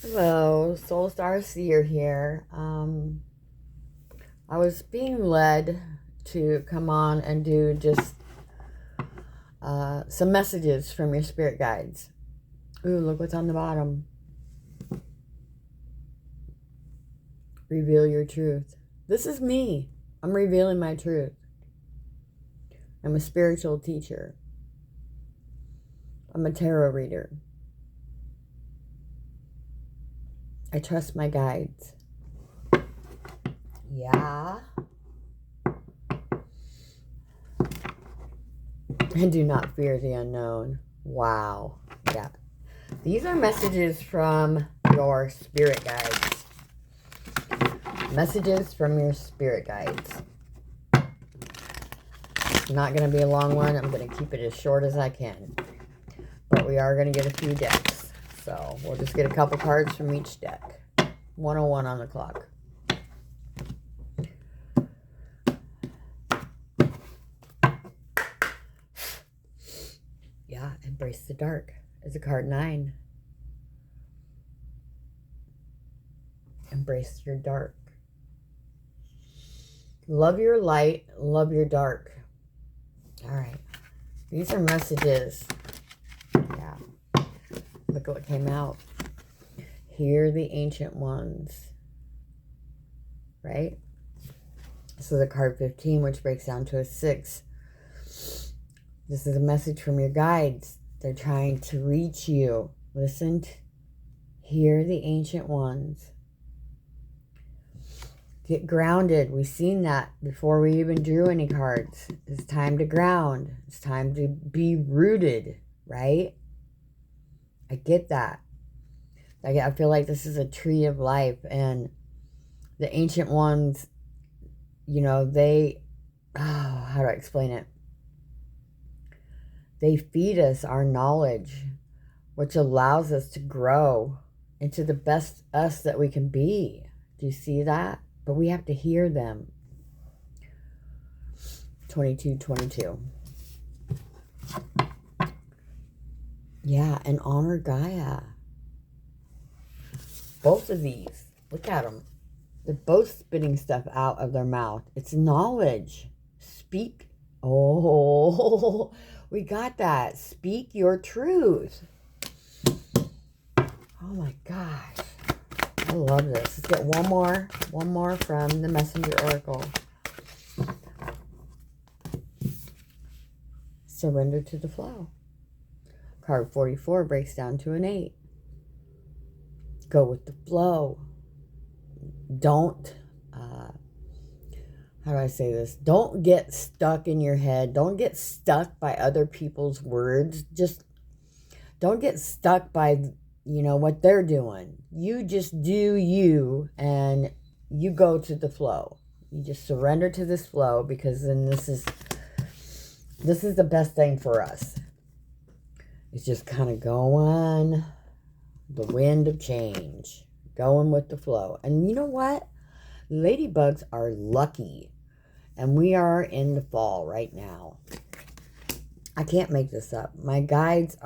Hello, Soul Star Seer here. I was being led to come on and do just some messages from your spirit guides. Ooh, look what's on the bottom. Reveal your truth. This is me. I'm revealing my truth. I'm a spiritual teacher. I'm a tarot reader. I trust my guides. Yeah. And do not fear the unknown. Wow. Yeah. These are messages from your spirit guides. Messages from your spirit guides. It's not going to be a long one. I'm going to keep it as short as I can. But we are going to get a few decks. So we'll just get a couple cards from each deck. 101 on the clock. Yeah, embrace the dark is a card 9. Embrace your dark. Love your light, love your dark. All right. These are messages. Yeah. Look at what came out. Hear the ancient ones. Right? This is a card 15, which breaks down to a 6. This is a message from your guides. They're trying to reach you. Listen. Hear the ancient ones. Get grounded. We've seen that before we even drew any cards. It's time to ground. It's time to be rooted, right? I get that. I feel like this is a tree of life, and the ancient ones, you know, how do I explain it? They feed us our knowledge, which allows us to grow into the best us that we can be. Do you see that? But we have to hear them. 2222. Yeah, and honor Gaia. Both of these, look at them. They're both spitting stuff out of their mouth. It's knowledge. Speak. Oh, we got that. Speak your truth. Oh my gosh. I love this. Let's get one more from the Messenger Oracle. Surrender to the flow. Card 44 breaks down to an 8. Go with the flow. Don't, how do I say this? Don't get stuck in your head. Don't get stuck by other people's words. Just don't get stuck by, what they're doing. You just do you, and you go to the flow. You just surrender to this flow, because then this is the best thing for us. It's just kind of going the wind of change, going with the flow. And you know what? Ladybugs are lucky, and we are in the fall right now. I can't make this up. My guides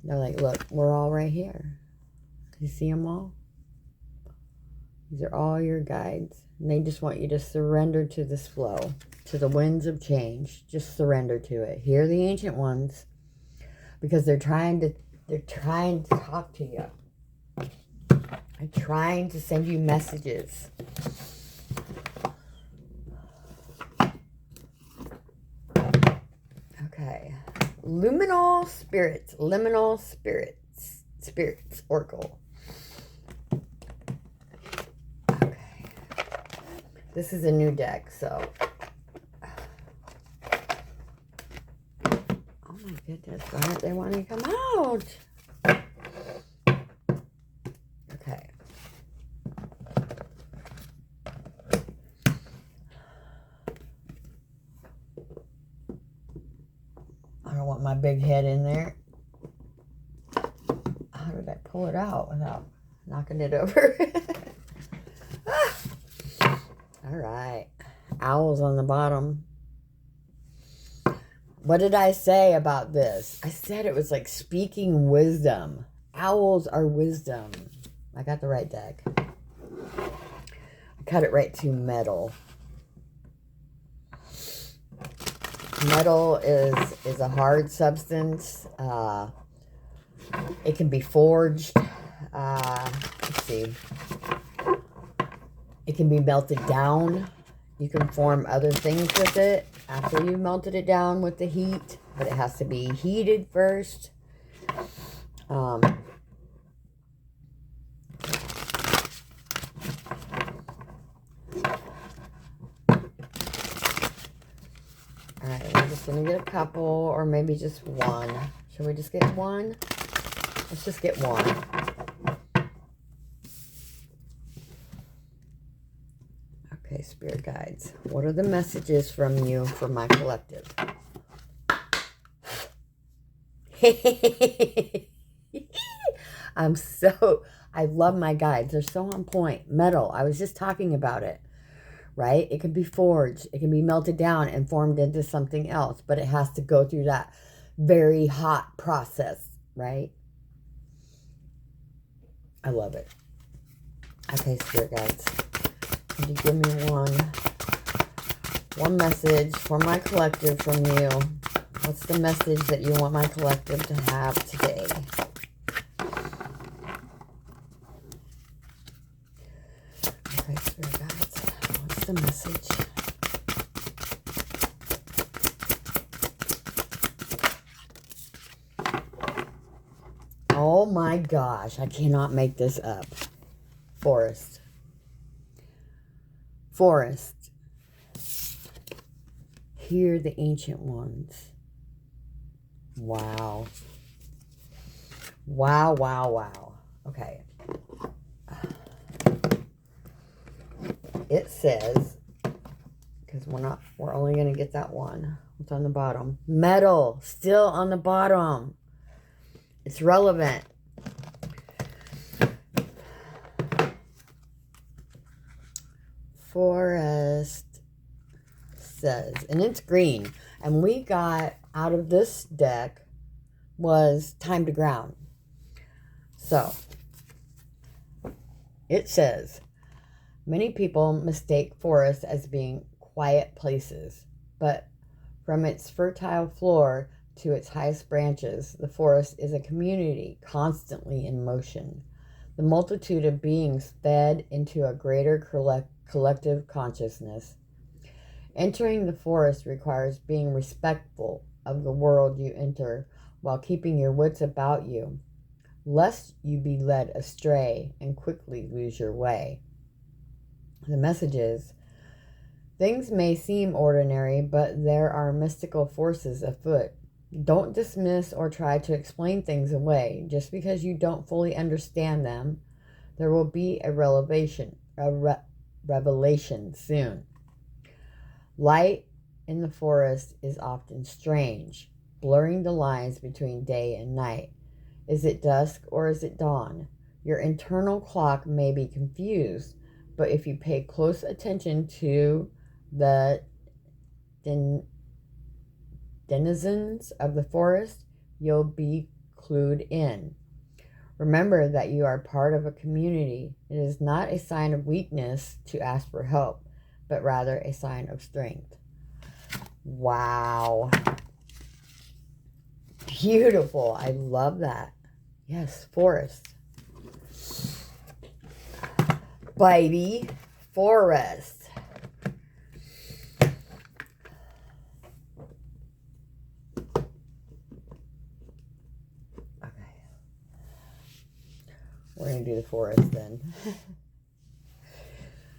they're like, look, we're all right here. You see them all? These are all your guides. And they just want you to surrender to this flow, to the winds of change. Just surrender to it. Hear the ancient ones, because they're trying to talk to you. They're trying to send you messages. Okay. Liminal spirits, Oracle. Okay. This is a new deck, so. Oh my goodness, why aren't they wanting to come out? Okay. I don't want my big head in there. How did I pull it out without knocking it over? All right. Owls on the bottom. What did I say about this? I said it was like speaking wisdom. Owls are wisdom. I got the right deck. I cut it right to metal. Metal is a hard substance. It can be forged. Let's see. It can be melted down. You can form other things with it after you melted it down with the heat, but it has to be heated first. Alright, we're just going to get a couple, or maybe just one. Should we just get one? Let's just get one. Okay, Spirit Guides. What are the messages from you for my collective? I love my guides. They're so on point. Metal. I was just talking about it, right? It can be forged. It can be melted down and formed into something else, but it has to go through that very hot process, right? I love it. Okay, Spirit Guides. Can you give me one message for my collective from you? What's the message that you want my collective to have today? Okay, Spirit Guides. What's the message? Oh my gosh, I cannot make this up. Forest. Forest. Hear the ancient ones. Wow. Wow, wow, wow. Okay. It says, because we're only going to get that one. What's on the bottom? Metal. Still on the bottom. It's relevant. Forest says, and it's green. And we got out of this deck was Time to Ground. So, it says, many people mistake forests as being quiet places, but from its fertile floor to its highest branches, the forest is a community constantly in motion. The multitude of beings fed into a greater collective consciousness. Entering the forest requires being respectful of the world you enter while keeping your wits about you, lest you be led astray and quickly lose your way. The message is, things may seem ordinary, but there are mystical forces afoot. Don't dismiss or try to explain things away. Just because you don't fully understand them, there will be a revelation soon. Light in the forest is often strange, blurring the lines between day and night. Is it dusk or is it dawn? Your internal clock may be confused, but if you pay close attention to the denizens of the forest, you'll be clued in. Remember that you are part of a community. It is not a sign of weakness to ask for help, but rather a sign of strength. Wow. Beautiful. I love that. Yes, forest. Baby, forest. Okay. We're going to do the forest then.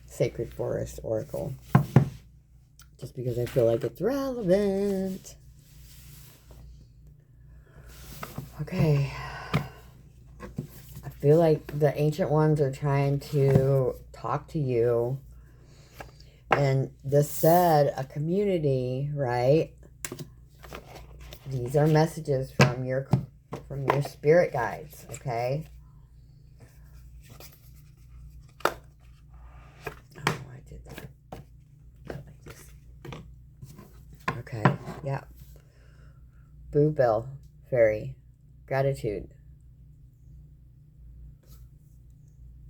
Sacred Forest Oracle. Just because I feel like it's relevant. Okay. I feel like the ancient ones are trying to talk to you. And this said, a community, right? These are messages from your spirit guides, okay? Okay, yeah. Bluebell Fairy. Gratitude.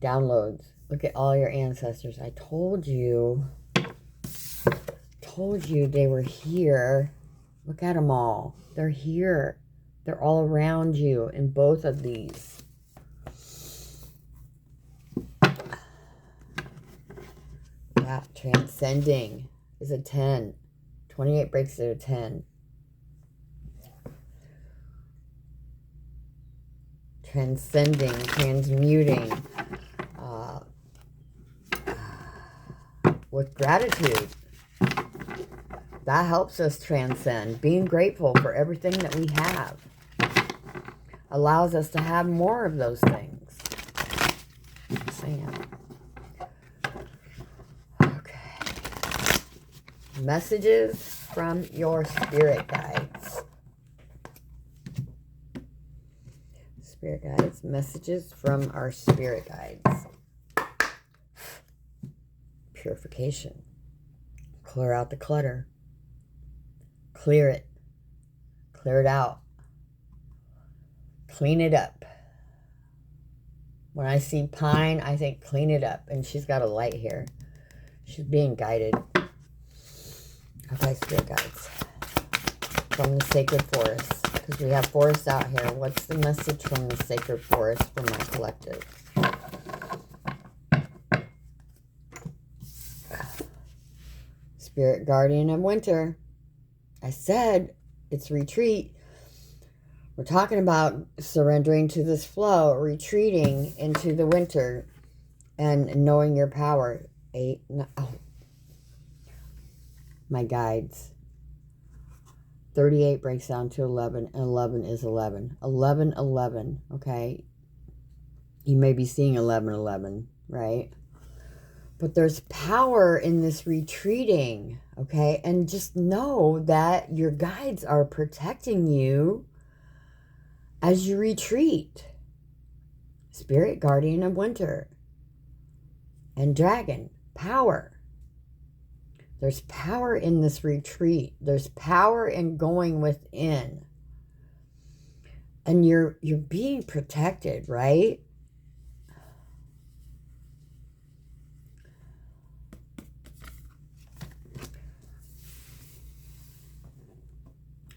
Downloads. Look at all your ancestors. I told you they were here. Look at them all. They're here. They're all around you in both of these. Yeah, transcending is a 10. 28 breaks to a 10. Transcending, transmuting, with gratitude. That helps us transcend. Being grateful for everything that we have allows us to have more of those things. Just saying. Okay. Messages from your spirit guides. Spirit guides. Messages from our spirit guides. Purification. Clear out the clutter. Clear it. Clear it out. Clean it up. When I see pine, I think clean it up. And she's got a light here. She's being guided. Okay, spirit guides. From the sacred forest. Because we have forests out here. What's the message from the sacred forest for my collective? Spirit guardian of winter. I said it's retreat. We're talking about surrendering to this flow, retreating into the winter and knowing your power. 8, oh. My guides. 38 breaks down to 11, and 11 is 11. 11, 11, okay? You may be seeing 11, 11, right? But there's power in this retreating, okay? And just know that your guides are protecting you as you retreat. Spirit guardian of winter. And dragon, power. There's power in this retreat. There's power in going within. And you're being protected, right?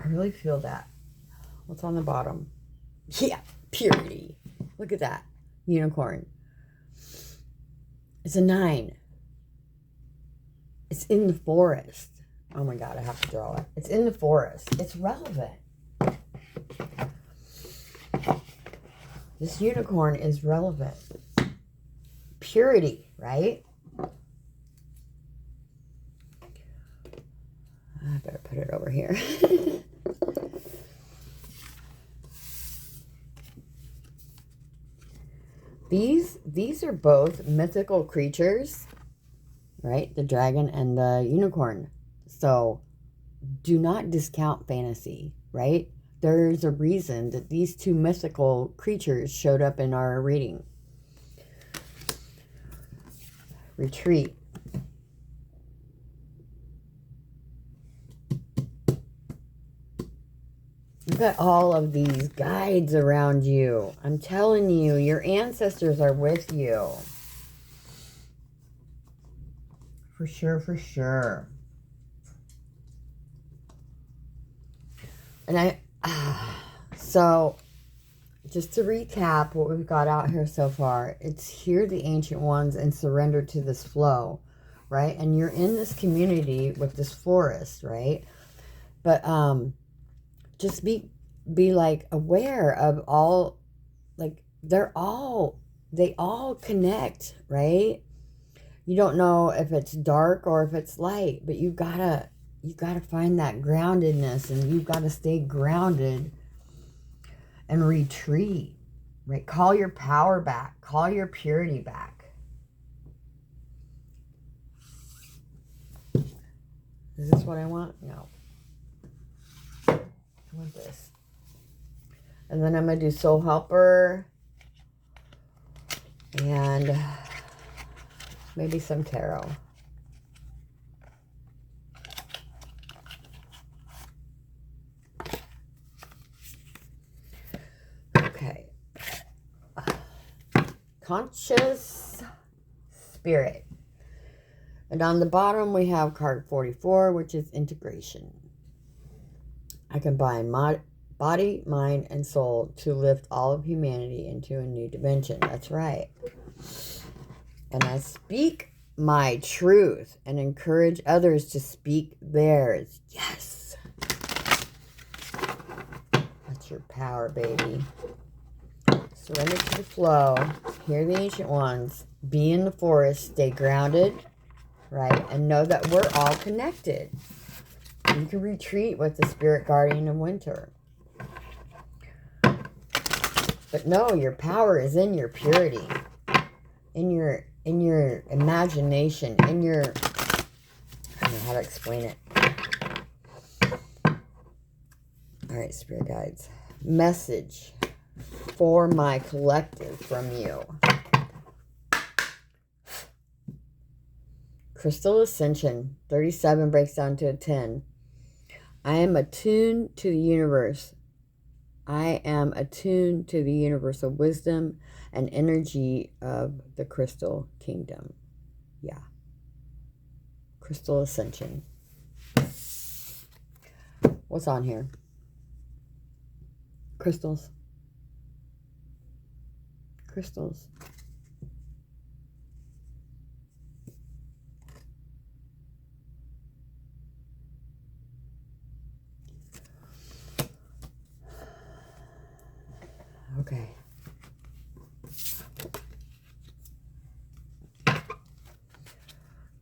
I really feel that. What's on the bottom? Yeah, purity. Look at that. Unicorn. It's a 9. It's in the forest. Oh my God, I have to draw it. It's in the forest. It's relevant. This unicorn is relevant. Purity, right? I better put it over here. These are both mythical creatures, right? The dragon and the unicorn. So do not discount fantasy, right? There's a reason that these two mythical creatures showed up in our reading. Retreat. Look at all of these guides around you. I'm telling you, your ancestors are with you. For sure, for sure. And so just to recap what we've got out here so far, it's hear the ancient ones and surrender to this flow, right? And you're in this community with this forest, right? But just be like aware of all, like they all connect, right? You don't know if it's dark or if it's light, but you gotta find that groundedness, and you've got to stay grounded and retreat, right? Call your power back. Call your purity back. Is this what I want? No. I want this. And then I'm going to do Soul Helper. And maybe some tarot. subconscious spirit. And on the bottom, we have card 44, which is integration. I combine body, mind, and soul to lift all of humanity into a new dimension. That's right. And I speak my truth and encourage others to speak theirs. Yes. That's your power, baby. Surrender to the flow. Hear the ancient ones. Be in the forest. Stay grounded. Right? And know that we're all connected. You can retreat with the spirit guardian of winter. But no, your power is in your purity. In your imagination. In your... I don't know how to explain it. Alright, spirit guides. Message for my collective from you. Crystal Ascension, 37 breaks down to a 10. I am attuned to the universe. I am attuned to the universal wisdom and energy of the Crystal Kingdom. Yeah. Crystal Ascension. What's on here? Crystals. Crystals. Okay.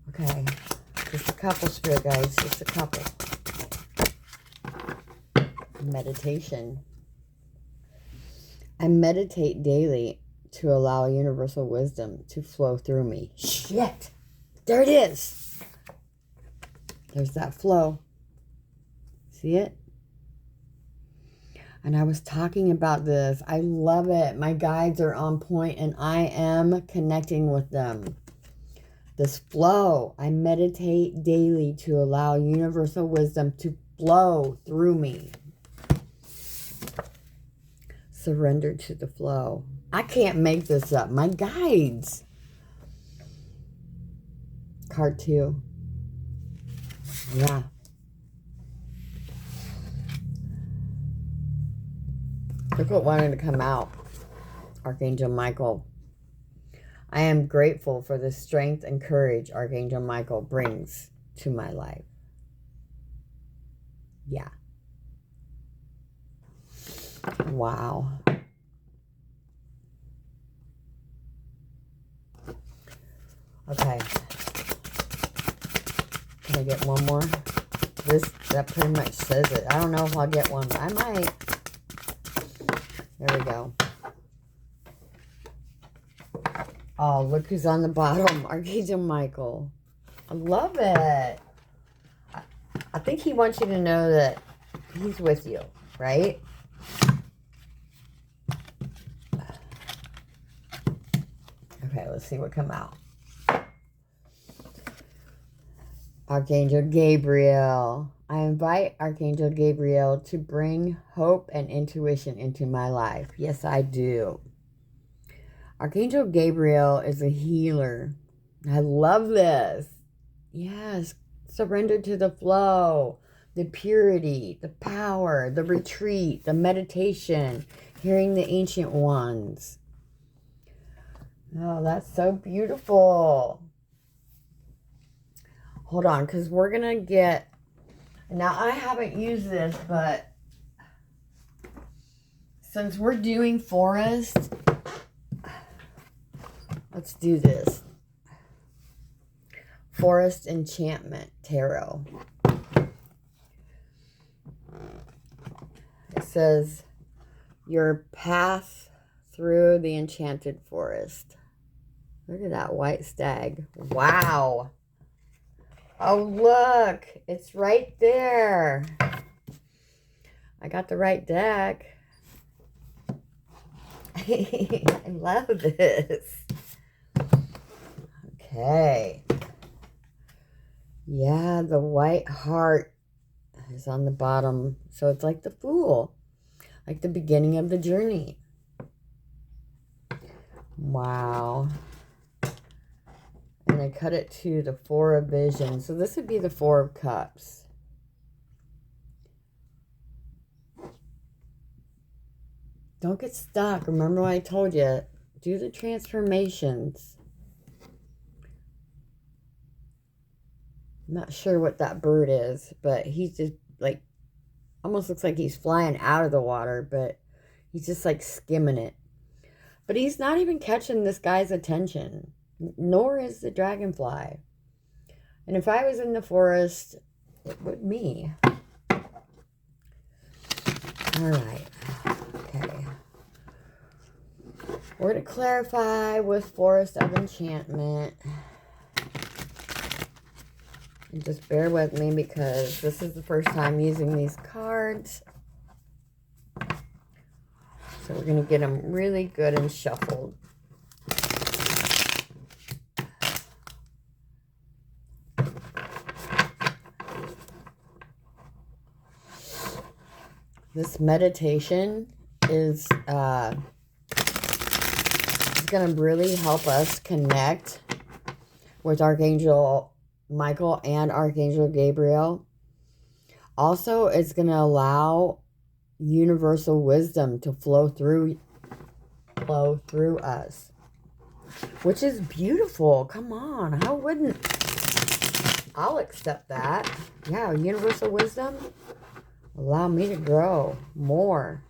Okay. Just a couple, spirit guides. Just a couple. Meditation. I meditate daily to allow universal wisdom to flow through me. Shit! There it is! There's that flow. See it? And I was talking about this. I love it. My guides are on point and I am connecting with them. This flow. I meditate daily to allow universal wisdom to flow through me. Surrender to the flow. I can't make this up. My guides. Card 2. Yeah. Look what wanted to come out. Archangel Michael. I am grateful for the strength and courage Archangel Michael brings to my life. Yeah. Wow. Okay. Can I get one more? That pretty much says it. I don't know if I'll get one, but I might. There we go. Oh, look who's on the bottom. Archangel Michael. I love it. I think he wants you to know that he's with you, right? Okay, let's see what come out. Archangel Gabriel. I invite Archangel Gabriel to bring hope and intuition into my life. Yes, I do. Archangel Gabriel is a healer. I love this. Yes, surrender to the flow, the purity, the power, the retreat, the meditation, hearing the ancient ones. Oh, that's so beautiful. Hold on, because we're going to get... Now, I haven't used this, but since we're doing forest, let's do this. Forest Enchantment Tarot. It says, your path through the enchanted forest. Look at that white stag. Wow. Oh, look. It's right there. I got the right deck. I love this. Okay. Yeah, the white heart is on the bottom. So it's like the Fool. Like the beginning of the journey. Wow. And I cut it to the Four of Vision. So this would be the Four of Cups. Don't get stuck. Remember what I told you. Do the transformations. I'm not sure what that bird is, but he's just like, almost looks like he's flying out of the water, but he's just like skimming it. But he's not even catching this guy's attention, nor is the dragonfly. And if I was in the forest, it would me. All right. Okay. We're to clarify with Forest of Enchantment. And just bear with me because this is the first time using these cards. So we're going to get them really good and shuffled. This meditation is going to really help us connect with Archangel Michael and Archangel Gabriel. Also, it's going to allow universal wisdom to flow through us, which is beautiful. Come on, how wouldn't I'll accept that? Yeah, universal wisdom allow me to grow more.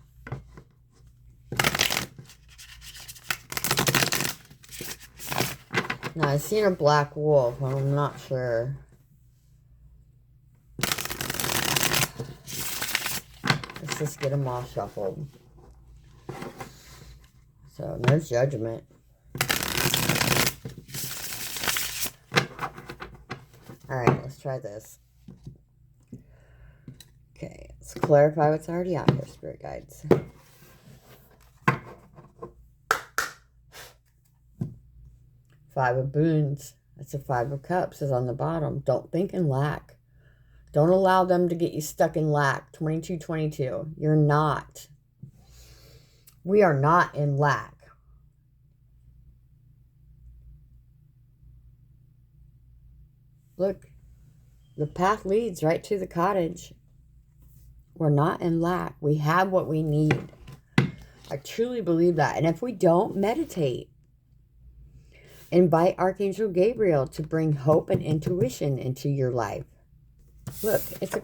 Now, I've seen a black wolf, but I'm not sure. Let's just get them all shuffled. So, no judgment. Alright, let's try this. Okay, let's clarify what's already out here, Spirit Guides. Five of Boons. That's a Five of Cups is on the bottom. Don't think in lack. Don't allow them to get you stuck in lack. 2222. You're not. We are not in lack. Look, the path leads right to the cottage. We're not in lack. We have what we need. I truly believe that. And if we don't, meditate. Invite Archangel Gabriel to bring hope and intuition into your life. Look, it's a...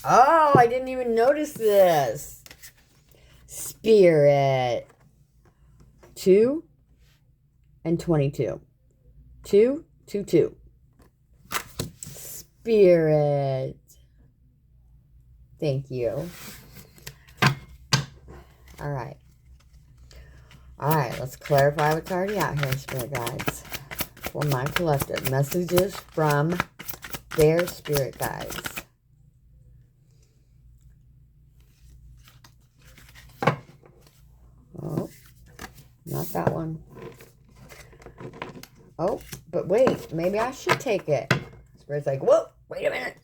Oh, I didn't even notice this. Spirit. 2 and 22. 2, 2, 2. Spirit. Thank you. All right. All right, let's clarify what's already out here, Spirit Guides. For my collective. Messages from their Spirit Guides. Oh, not that one. Oh, but wait, maybe I should take it. Spirit's like, whoa, wait a minute.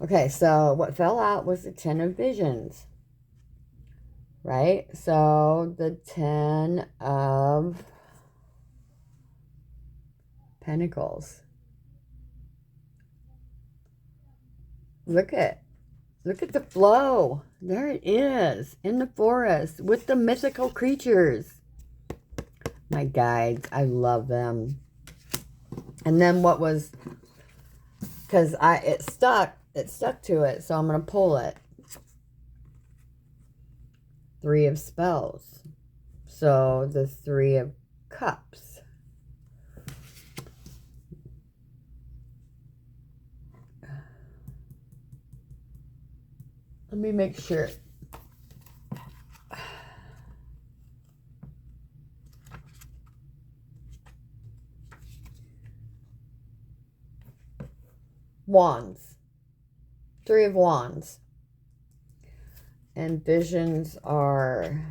Okay, so what fell out was the Ten of Visions. Right? So the 10 of Pentacles. Look at the flow. There it is in the forest with the mythical creatures. My guides, I love them. And then what was, because it stuck to it, so I'm going to pull it. 3 of Spells. So the 3 of Cups. Let me make sure. Wands. 3 of Wands. And visions are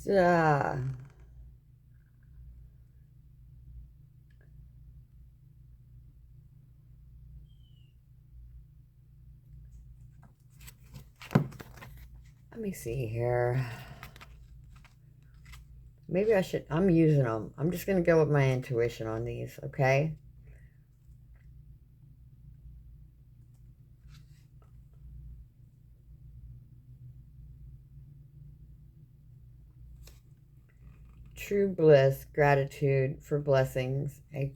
let me see here. Maybe I should, I'm using them. I'm just going to go with my intuition on these, okay? True bliss, gratitude for blessings, a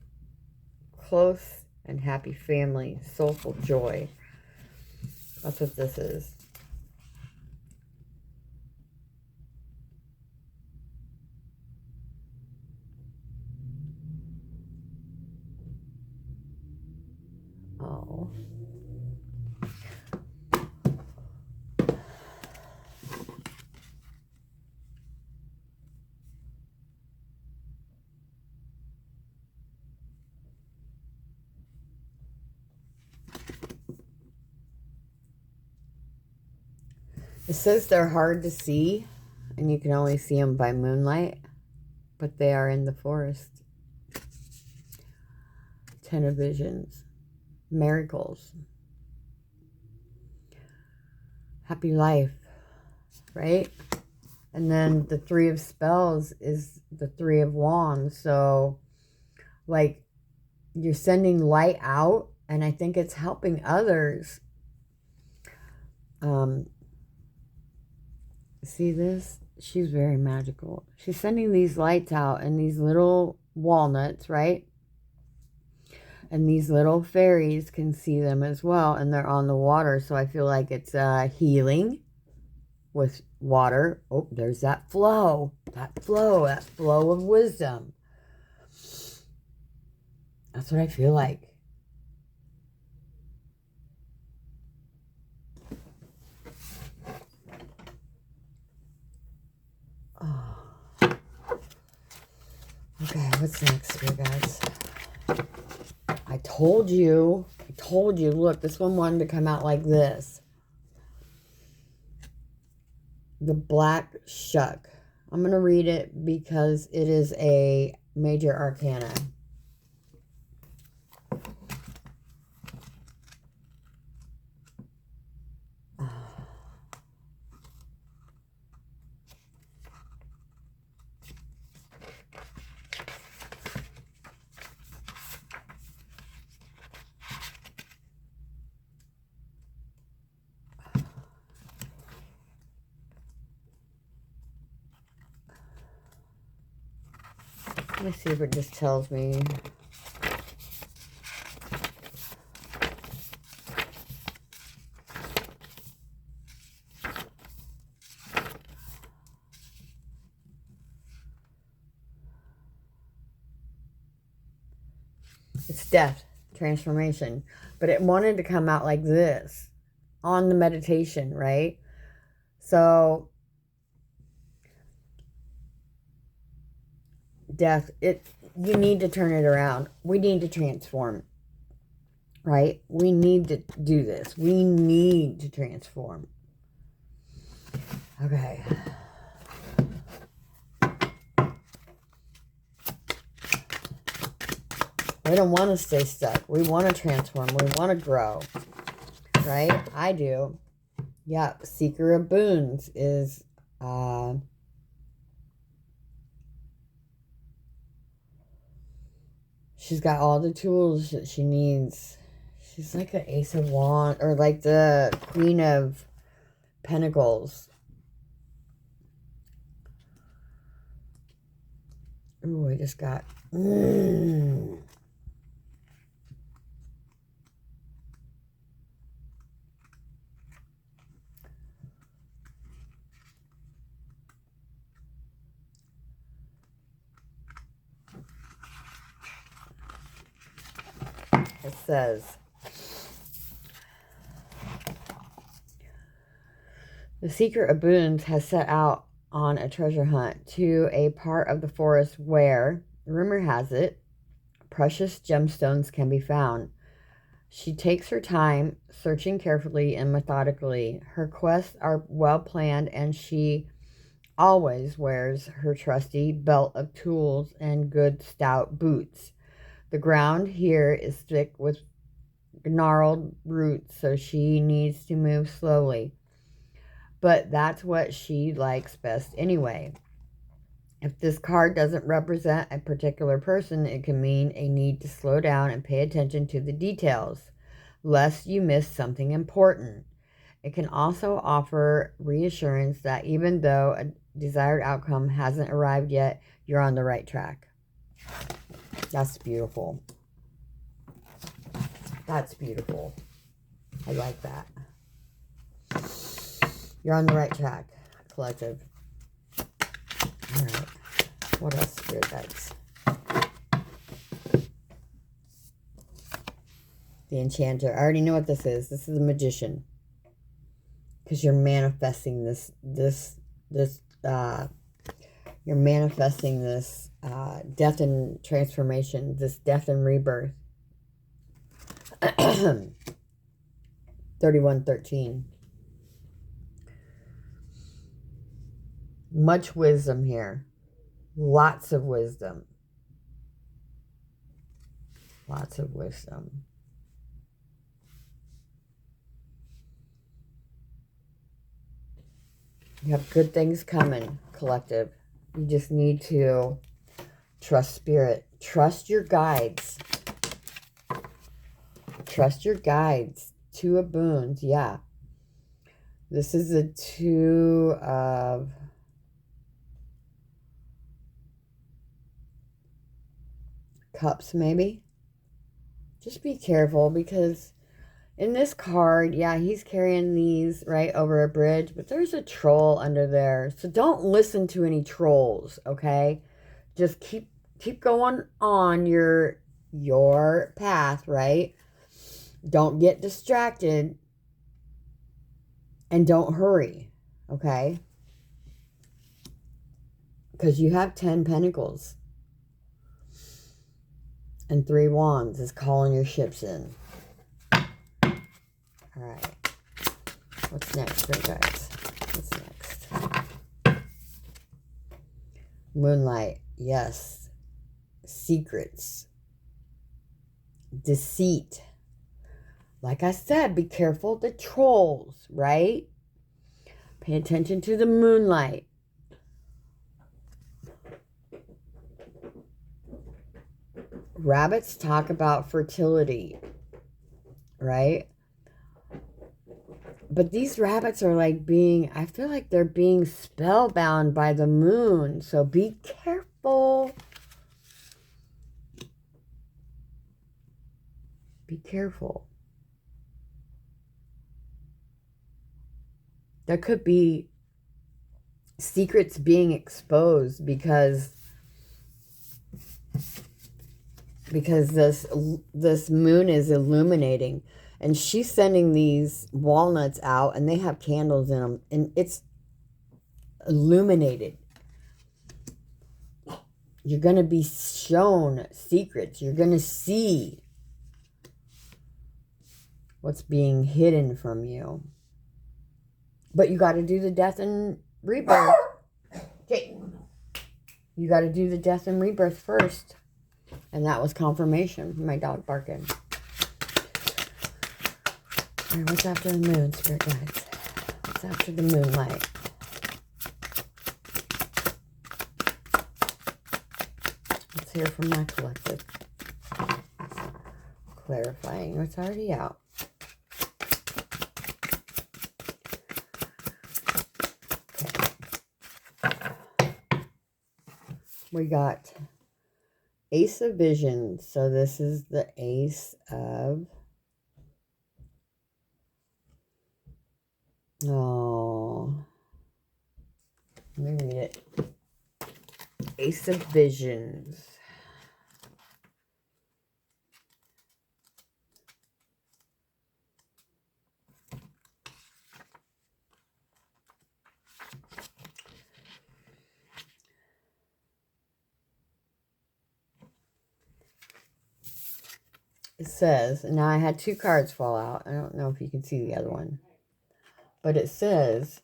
close and happy family, soulful joy. That's what this is. Oh. It says they're hard to see, and you can only see them by moonlight, but they are in the forest. 10 of Visions. Miracles. Happy life, right? And then the 3 of Spells is the 3 of Wands. So, like, you're sending light out, and I think it's helping others. See this? She's very magical. She's sending these lights out and these little walnuts, right? And these little fairies can see them as well, and they're on the water. So I feel like it's healing with water. Oh, there's that flow. That flow of wisdom. That's what I feel like. Oh. Okay, what's next here, guys? I told you. Look, this one wanted to come out like this. The Black Shuck. I'm going to read it because it is a major arcana. Let me see if it just tells me. It's death, transformation. But it wanted to come out like this on the meditation, right? So death, you need to turn it around. We need to transform, right? We need to do this. We need to transform. Okay. We don't want to stay stuck. We want to transform. We want to grow, right? I do. Yeah, Seeker of Boons is she's got all the tools that she needs. She's like the Ace of Wands, or like the Queen of Pentacles. Ooh, I just got... It says, the Seeker of Boons has set out on a treasure hunt to a part of the forest where, rumor has it, precious gemstones can be found. She takes her time, searching carefully and methodically. Her quests are well planned, and she always wears her trusty belt of tools and good stout boots. The ground here is thick with gnarled roots, so she needs to move slowly. But that's what she likes best anyway. If this card doesn't represent a particular person, it can mean a need to slow down and pay attention to the details, lest you miss something important. It can also offer reassurance that even though a desired outcome hasn't arrived yet, you're on the right track. That's beautiful. That's beautiful. I like that. You're on the right track, collective. All right. What else, spirit guides? The Enchanter. I already know what this is. This is the Magician. Because you're manifesting you're manifesting this death and transformation, this death and rebirth. 3113. Much wisdom here. Lots of wisdom. Lots of wisdom. You have good things coming, collective. You just need to trust spirit. Trust your guides. Trust your guides. Two of Boons, yeah. This is a Two of Cups, maybe. Just be careful, because in this card, yeah, he's carrying these right over a bridge, but there's a troll under there. So don't listen to any trolls, okay? Just keep going on your path, right? Don't get distracted, and don't hurry, okay? Because you have 10 Pentacles. And 3 Wands is calling your ships in. All right. What's next, great guys? What's next? Moonlight. Yes. Secrets. Deceit. Like I said, be careful of the trolls, right? Pay attention to the moonlight. Rabbits talk about fertility, right? But these rabbits are like I feel like they're being spellbound by the moon. So be careful. Be careful. There could be secrets being exposed because this moon is illuminating, and she's sending these walnuts out, and they have candles in them, and it's illuminated. You're going to be shown secrets. You're going to see what's being hidden from you. But you got to do the death and rebirth. Okay. You got to do the death and rebirth first. And that was confirmation. My dog barking. All right, what's after the moon, spirit guides? What's after the moonlight? Let's hear from my collective. Clarifying what's already out. We got Ace of Visions. So this is the Ace of... Oh. Let me read it. Ace of Visions. It says, now I had 2 cards fall out. I don't know if you can see the other one. But it says,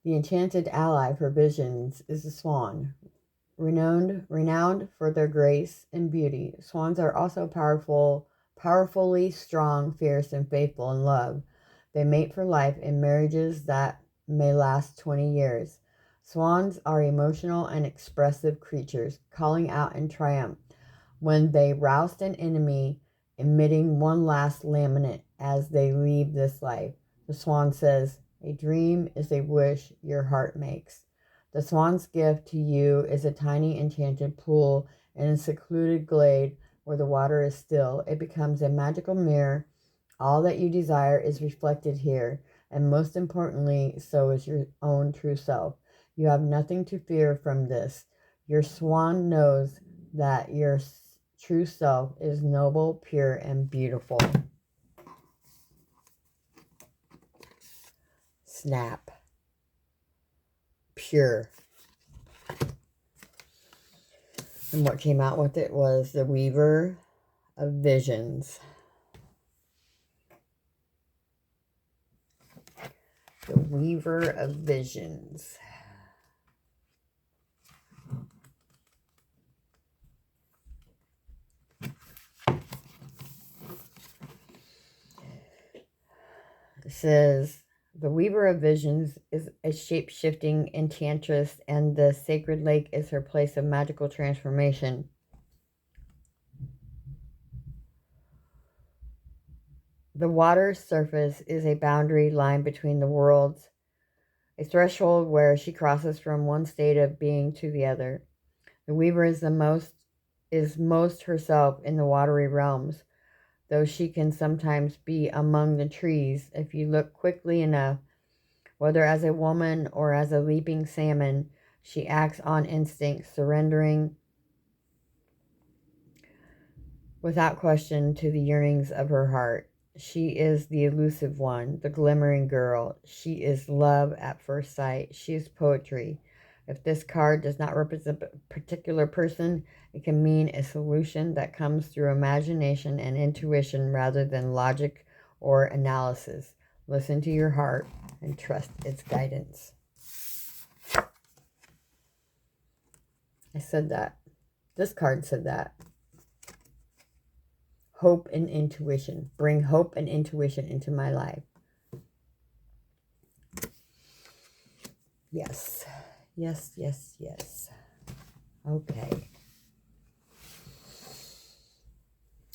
The enchanted ally for visions is the swan. Renowned for their grace and beauty, swans are also powerfully strong, fierce, and faithful in love. They mate for life in marriages that may last 20 years. Swans are emotional and expressive creatures, calling out in triumph when they roust an enemy, emitting one last lament as they leave this life. The swan says, "A dream is a wish your heart makes." The swan's gift to you is a tiny enchanted pool in a secluded glade where the water is still. It becomes a magical mirror. All that you desire is reflected here, and most importantly, so is your own true self. You have nothing to fear from this. Your swan knows that your true self is noble, pure, and beautiful. Snap. Pure. And what came out with it was the Weaver of Visions. The Weaver of Visions. It says, the Weaver of Visions is a shape-shifting enchantress, and the sacred lake is her place of magical transformation. The water's surface is a boundary line between the worlds, a threshold where she crosses from one state of being to the other. The Weaver is most herself in the watery realms, though she can sometimes be among the trees if you look quickly enough. Whether as a woman or as a leaping salmon, she acts on instinct, surrendering without question to the yearnings of her heart. She is the elusive one, the glimmering girl. She is love at first sight. She is poetry. If this card does not represent a particular person, it can mean a solution that comes through imagination and intuition rather than logic or analysis. Listen to your heart and trust its guidance. I said that. This card said that. Hope and intuition. Bring hope and intuition into my life. Yes. Yes, yes, yes. Okay.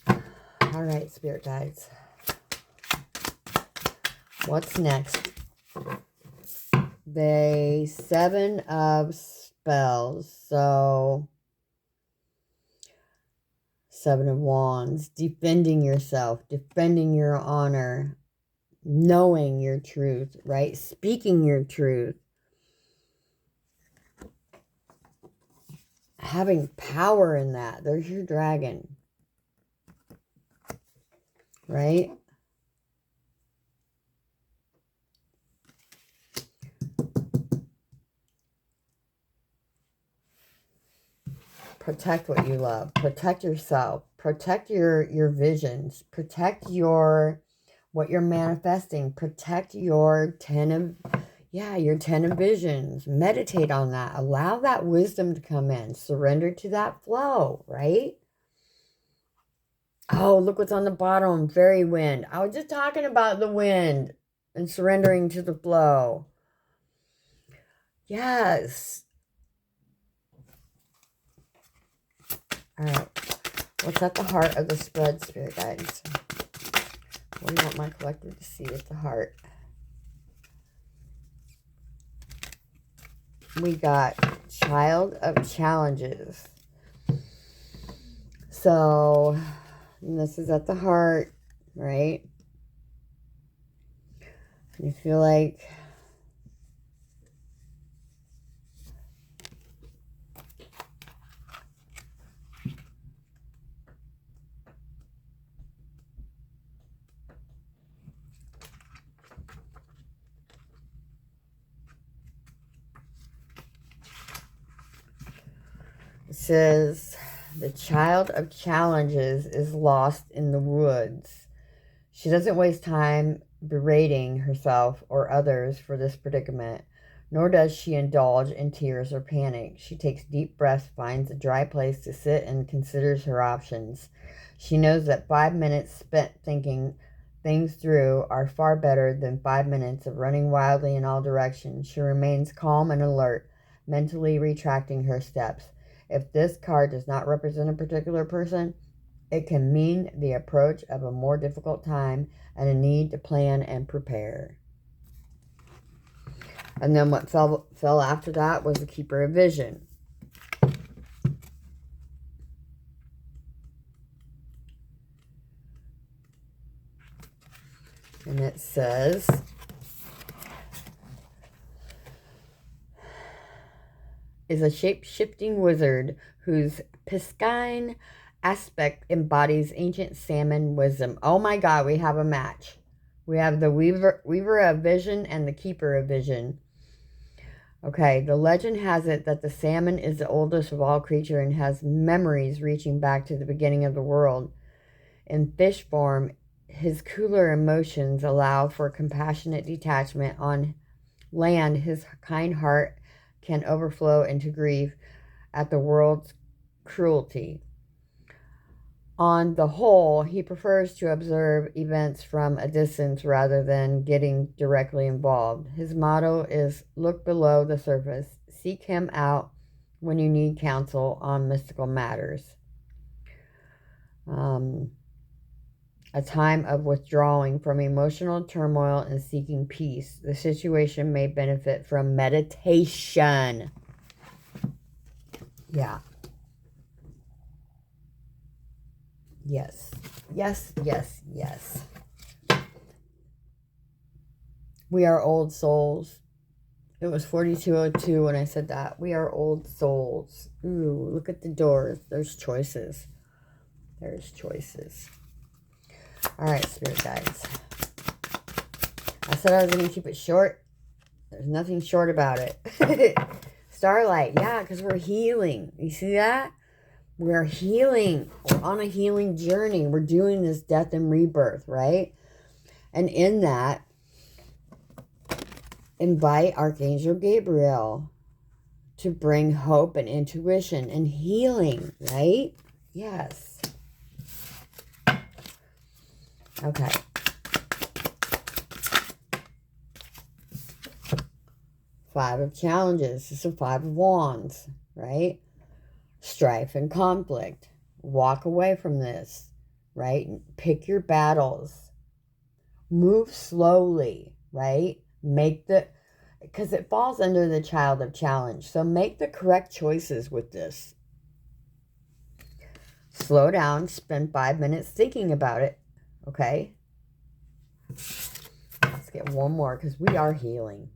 All right, spirit guides. What's next? The 7 of Spells. So, 7 of Wands. Defending yourself. Defending your honor. Knowing your truth, right? Speaking your truth. Having power in that. There's your dragon. Right? Protect what you love. Protect yourself. Protect your visions. Protect what you're manifesting. Protect your 10 of visions. Meditate on that. Allow that wisdom to come in. Surrender to that flow, right? Oh, look what's on the bottom. Fairy wind. I was just talking about the wind and surrendering to the flow. Yes. All right. What's at the heart of the spread, spirit guides? What do you want my collective to see at the heart? We got Child of Challenges. So, this is at the heart, right? You feel like it says the Child of Challenges is lost in the woods. She doesn't waste time berating herself or others for this predicament. Nor does she indulge in tears or panic. She takes deep breaths, finds a dry place to sit, and considers her options. She knows that 5 minutes spent thinking things through are far better than 5 minutes of running wildly in all directions. She remains calm and alert, mentally retracting her steps. If this card does not represent a particular person, it can mean the approach of a more difficult time and a need to plan and prepare. And then what fell after that was the Keeper of Vision. And it says, is a shape-shifting wizard whose piscine aspect embodies ancient salmon wisdom. Oh my God, we have a match. We have the Weaver of Vision and the Keeper of Vision. Okay, the legend has it that the salmon is the oldest of all creatures and has memories reaching back to the beginning of the world. In fish form, his cooler emotions allow for compassionate detachment. On land, his kind heart can overflow into grief at the world's cruelty. On the whole, he prefers to observe events from a distance rather than getting directly involved. His motto is look below the surface. Seek him out when you need counsel on mystical matters. A time of withdrawing from emotional turmoil and seeking peace. The situation may benefit from meditation. Yeah. Yes. Yes, yes, yes. We are old souls. It was 4202 when I said that. We are old souls. Ooh, look at the doors. There's choices. There's choices. All right, spirit guides. I said I was going to keep it short. There's nothing short about it. Starlight. Yeah, because we're healing. You see that? We're healing. We're on a healing journey. We're doing this death and rebirth, right? And in that, invite Archangel Gabriel to bring hope and intuition and healing, right? Yes. Okay. Five of Challenges. This is a Five of Wands, right? Strife and conflict. Walk away from this, right? Pick your battles. Move slowly, right? Because it falls under the Child of Challenge. So make the correct choices with this. Slow down. Spend 5 minutes thinking about it, okay? Let's get one more because we are healing.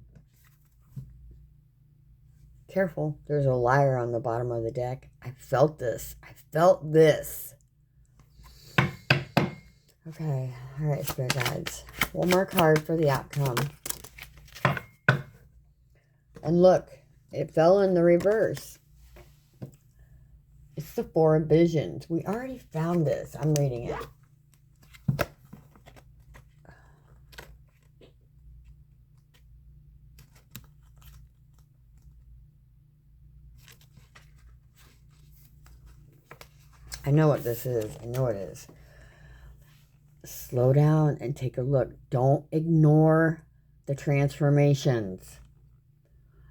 Careful, there's a liar on the bottom of the deck. I felt this. I felt this. Okay, all right, spirit guides. One more card for the outcome. And look, it fell in the reverse. It's the Four of Visions. We already found this. I'm reading it. I know what this is. I know it is. Slow down and take a look. Don't ignore the transformations.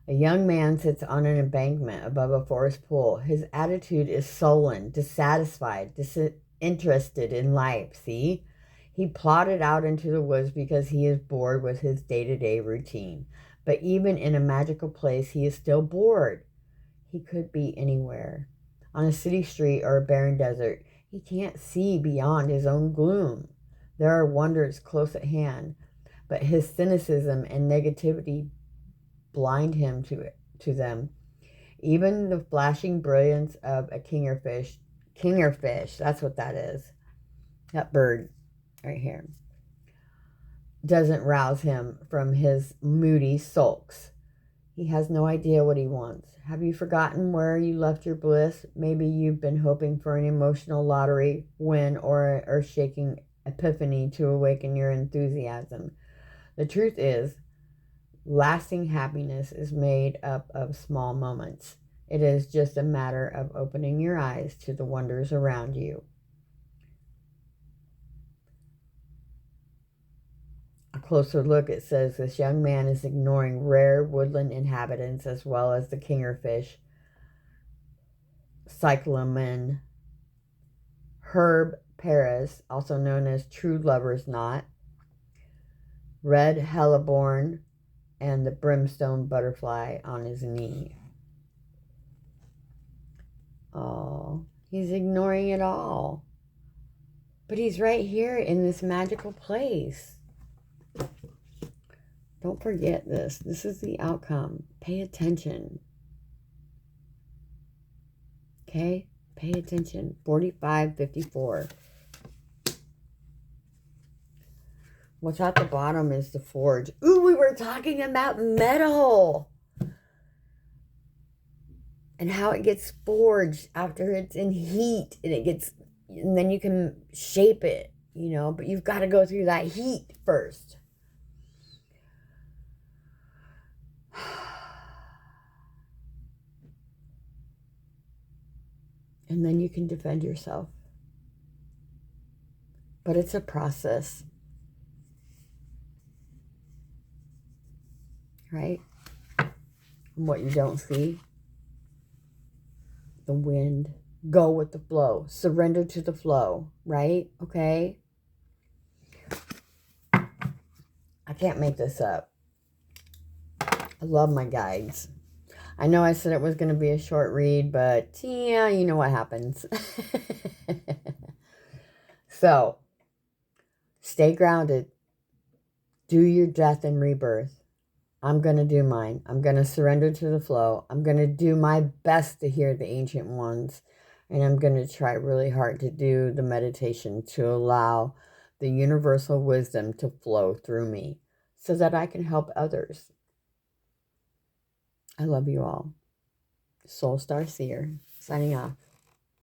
A young man sits on an embankment above a forest pool. His attitude is sullen, dissatisfied, disinterested in life. See? He plodded out into the woods because he is bored with his day-to-day routine. But even in a magical place, he is still bored. He could be anywhere. On a city street or a barren desert, he can't see beyond his own gloom. There are wonders close at hand, but his cynicism and negativity blind him to them. Even the flashing brilliance of a kingerfish, that's what that is, that bird right here, doesn't rouse him from his moody sulks. He has no idea what he wants. Have you forgotten where you left your bliss? Maybe you've been hoping for an emotional lottery win or an earth-shaking epiphany to awaken your enthusiasm. The truth is, Lasting happiness is made up of small moments. It is just a matter of opening your eyes to the wonders around you. A closer look, it says this young man is ignoring rare woodland inhabitants as well as the kingerfish, cyclamen, herb paris, also known as true lover's knot, red hellebore, and the brimstone butterfly on his knee. Oh, he's ignoring it all. But he's right here in this magical place. Don't forget this. This is the outcome. Pay attention. Okay? Pay attention. 4554. What's at the bottom is the forge. Ooh, we were talking about metal. And how it gets forged after it's in heat. And then you can shape it, you know. But you've got to go through that heat first. And then you can defend yourself. But it's a process. Right? And what you don't see. The wind. Go with the flow. Surrender to the flow. Right? Okay? I can't make this up. I love my guides. I know I said it was going to be a short read, but yeah, you know what happens. So, stay grounded. Do your death and rebirth. I'm going to do mine. I'm going to surrender to the flow. I'm going to do my best to hear the ancient ones. And I'm going to try really hard to do the meditation to allow the universal wisdom to flow through me so that I can help others. I love you all. Soul Star Seer, signing off.